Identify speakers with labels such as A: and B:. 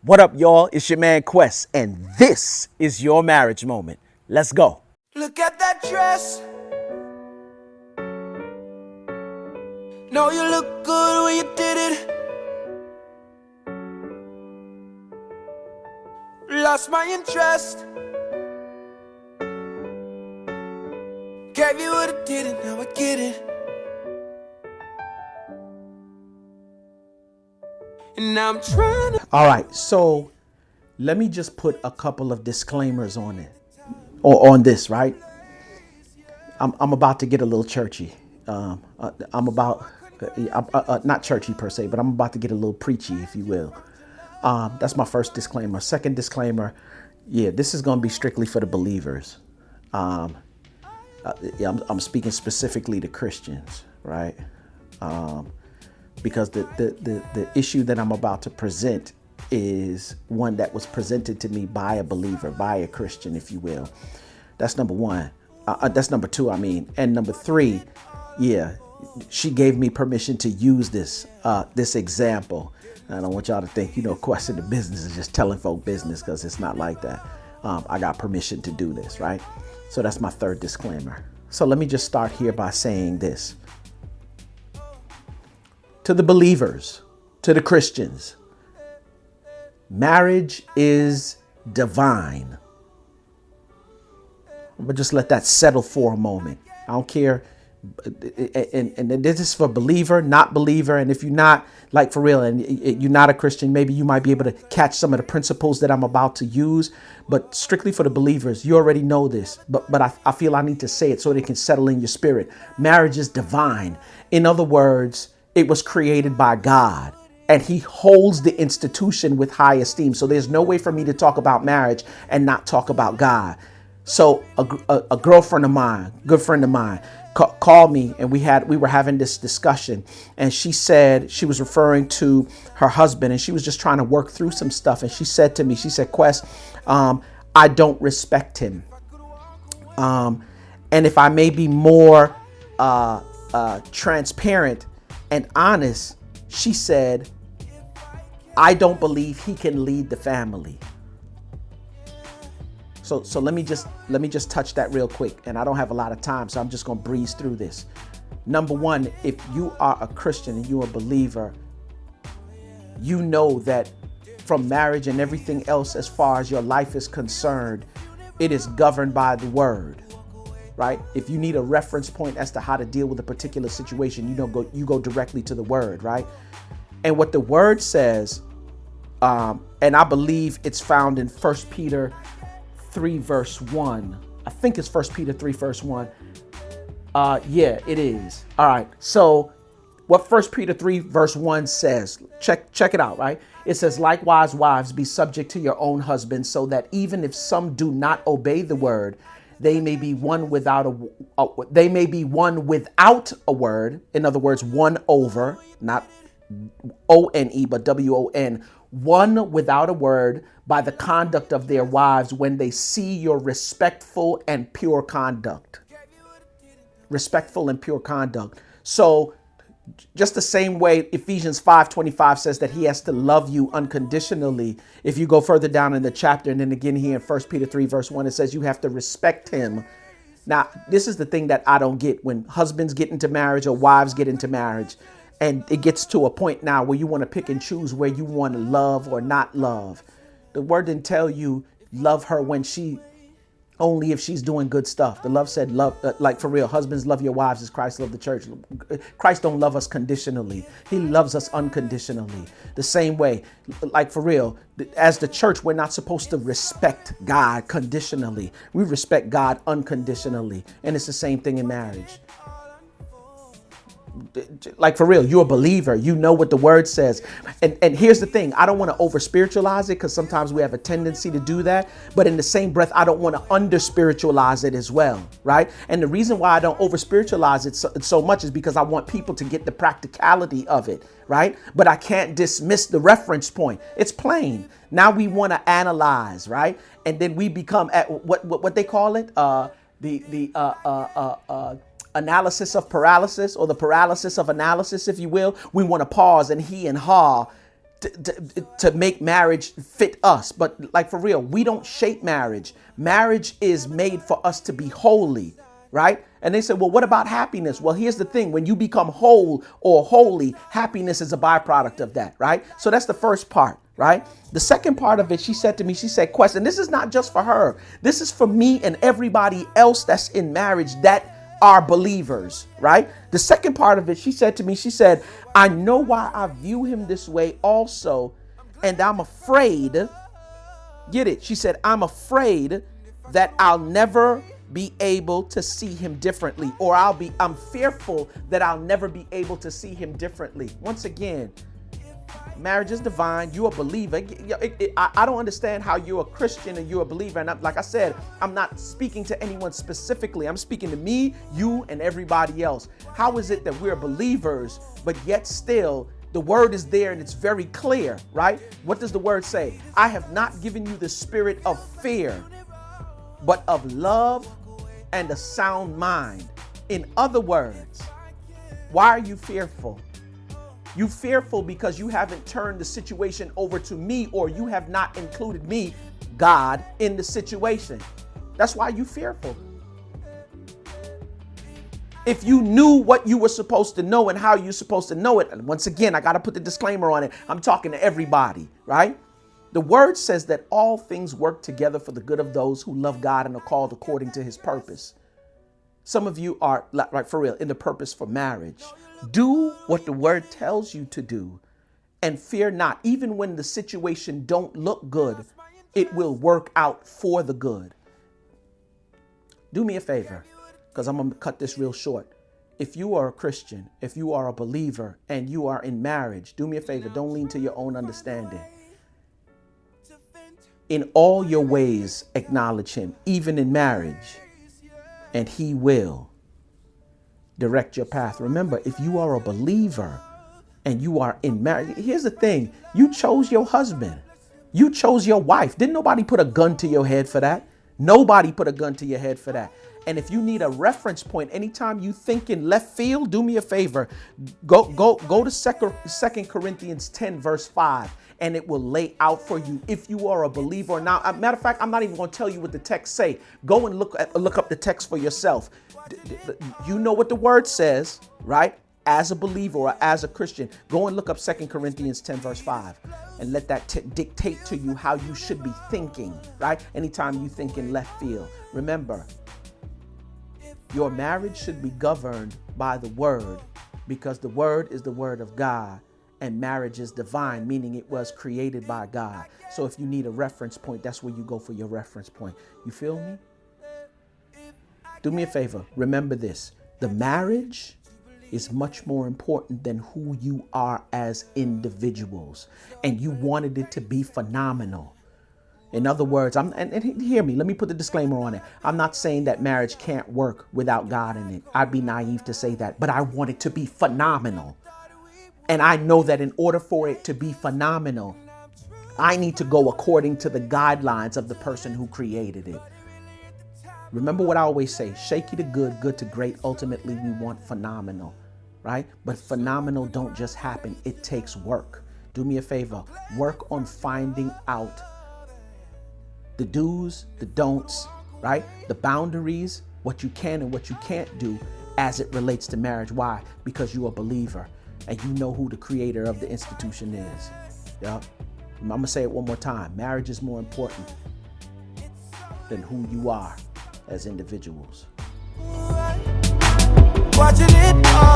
A: What up, y'all? It's your man Quest, and this is your marriage moment. Let's go.
B: Look at that dress. No, you look good when you did it. Lost my interest. Gave you what I didn't, now I get it. And now I'm trying to.
A: All right, so let me just put a couple of disclaimers on it, or on this, right? I'm about to get a little churchy. I'm about, not churchy per se, but I'm about to get a little preachy, if you will. That's my first disclaimer. Second disclaimer, yeah, this is going to be strictly for the believers. I'm speaking specifically to Christians, right? Because the issue that I'm about to present is one that was presented to me by a believer, by a Christian, if you will. That's number one. That's number two, I mean. And number three, yeah, she gave me permission to use this example. I don't want y'all to think, Quest in the business is just telling folk business, because it's not like that. I got permission to do this, right? So that's my third disclaimer. So let me just start here by saying this. To the believers, to the Christians, marriage is divine. I'm gonna just let that settle for a moment. I don't care. And this is for believer, not believer. And if you're not, like, for real, and you're not a Christian, maybe you might be able to catch some of the principles that I'm about to use. But strictly for the believers, you already know this. But I feel I need to say it so they can settle in your spirit. Marriage is divine. In other words, it was created by God, and he holds the institution with high esteem. So there's no way for me to talk about marriage and not talk about God. So a girlfriend of mine, good friend of mine, called me, and we were having this discussion, and she said she was referring to her husband, and she was just trying to work through some stuff. And she said to me, she said, Quest, I don't respect him. And if I may be more transparent and honest, she said, I don't believe he can lead the family. So let me just touch that real quick. And I don't have a lot of time, so I'm just going to breeze through this. Number one, if you are a Christian and you're a believer, you know that from marriage and everything else, as far as your life is concerned, it is governed by the word, right? If you need a reference point as to how to deal with a particular situation, you go directly to the word, right? And what the word says, and I believe it's found in 1 Peter 3 verse 1. I think it's 1 Peter 3 verse 1. Yeah, it is. All right. So what 1 Peter 3 verse 1 says, check it out, right? It says, likewise, wives, be subject to your own husbands, so that even if some do not obey the word, they may be won without a word. In other words, won over, not O-N-E, but W-O-N, won without a word by the conduct of their wives, when they see your respectful and pure conduct. Respectful and pure conduct. So just the same way Ephesians 5:25 says that he has to love you unconditionally. If you go further down in the chapter, and then again here in 1 Peter 3 verse 1, it says you have to respect him. Now, this is the thing that I don't get when husbands get into marriage or wives get into marriage. And it gets to a point now where you want to pick and choose where you want to love or not love. The word didn't tell you love her when only if she's doing good stuff. The love said love, like for real, husbands, love your wives as Christ loved the church. Christ don't love us conditionally. He loves us unconditionally. The same way, like for real, as the church, we're not supposed to respect God conditionally. We respect God unconditionally. And it's the same thing in marriage. Like for real, you're a believer, you know what the word says. And here's the thing, I don't want to over spiritualize it, because sometimes we have a tendency to do that. But in the same breath, I don't want to under spiritualize it as well, right? And the reason why I don't over spiritualize it so much is because I want people to get the practicality of it, right? But I can't dismiss the reference point. It's plain. Now we want to analyze, right? And then we become at what they call it, analysis of paralysis, or the paralysis of analysis, if you will. We want to pause and he and ha to make marriage fit us. But like for real, we don't shape marriage. Marriage is made for us to be holy, right? And they said, well, what about happiness? Well, here's the thing. When you become whole or holy, happiness is a byproduct of that, right? So that's the first part, right? The second part of it, she said to me, she said, question, this is not just for her. This is for me and everybody else that's in marriage that are believers, right? The second part of it, she said to me, she said, I know why I view him this way also, and I'm afraid, get it? She said, I'm afraid that I'll never be able to see him differently, or I'm fearful that I'll never be able to see him differently. Once again, marriage is divine. You're a believer. I don't understand how you're a Christian and you're a believer. And like I said, I'm not speaking to anyone specifically. I'm speaking to me, you, and everybody else. How is it that we're believers, but yet still the word is there and it's very clear, right? What does the word say? I have not given you the spirit of fear, but of love and a sound mind. In other words, why are you fearful? You fearful because you haven't turned the situation over to me, or you have not included me, God, in the situation. That's why you fearful. If you knew what you were supposed to know and how you're supposed to know it, and once again, I got to put the disclaimer on it. I'm talking to everybody, right? The word says that all things work together for the good of those who love God and are called according to his purpose. Some of you are, like for real, in the purpose for marriage. Do what the word tells you to do and fear not. Even when the situation don't look good, it will work out for the good. Do me a favor, because I'm going to cut this real short. If you are a Christian, if you are a believer and you are in marriage, do me a favor. Don't lean to your own understanding. In all your ways, acknowledge him, even in marriage, and he will direct your path. Remember, if you are a believer and you are in marriage, here's the thing. You chose your husband. You chose your wife. Didn't nobody put a gun to your head for that? Nobody put a gun to your head for that. And if you need a reference point, anytime you think in left field, do me a favor. Go to 2 Corinthians 10, verse 5. And it will lay out for you if you are a believer or not. Matter of fact, I'm not even going to tell you what the text say. Go and look up the text for yourself. You know what the word says, right? As a believer or as a Christian, go and look up 2 Corinthians 10, verse 5, and let that dictate to you how you should be thinking, right? Anytime you think in left field. Remember, your marriage should be governed by the word, because the word is the word of God. And marriage is divine, meaning it was created by God. So if you need a reference point, that's where you go for your reference point. You feel me? Do me a favor. Remember this. The marriage is much more important than who you are as individuals. And you wanted it to be phenomenal. In other words, and hear me, let me put the disclaimer on it. I'm not saying that marriage can't work without God in it. I'd be naive to say that, but I want it to be phenomenal. And I know that in order for it to be phenomenal, I need to go according to the guidelines of the person who created it. Remember what I always say, shaky to good, good to great. Ultimately, we want phenomenal, right? But phenomenal don't just happen. It takes work. Do me a favor. Work on finding out the do's, the don'ts, right? The boundaries, what you can and what you can't do as it relates to marriage. Why? Because you're a believer. And you know who the creator of the institution is. Yep. I'm going to say it one more time. Marriage is more important than who you are as individuals.
B: Watching it all.